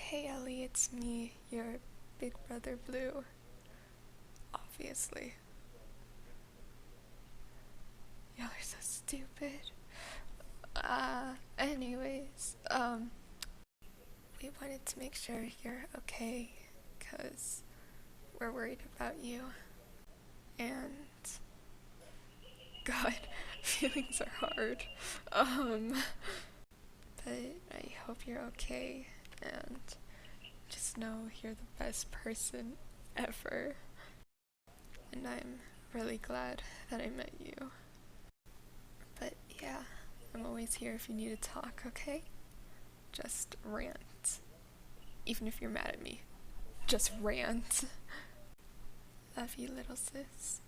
Hey Ellie, it's me, your big brother Blue. Obviously. Y'all are so stupid. Anyways, we wanted to make sure you're okay, cause we're worried about you. And, God, feelings are hard. Um, but I hope you're okay, and just know you're the best person ever. And I'm really glad that I met you. But yeah, I'm always here if you need to talk, okay? Just rant. Even if you're mad at me. Just rant. Love you, little sis.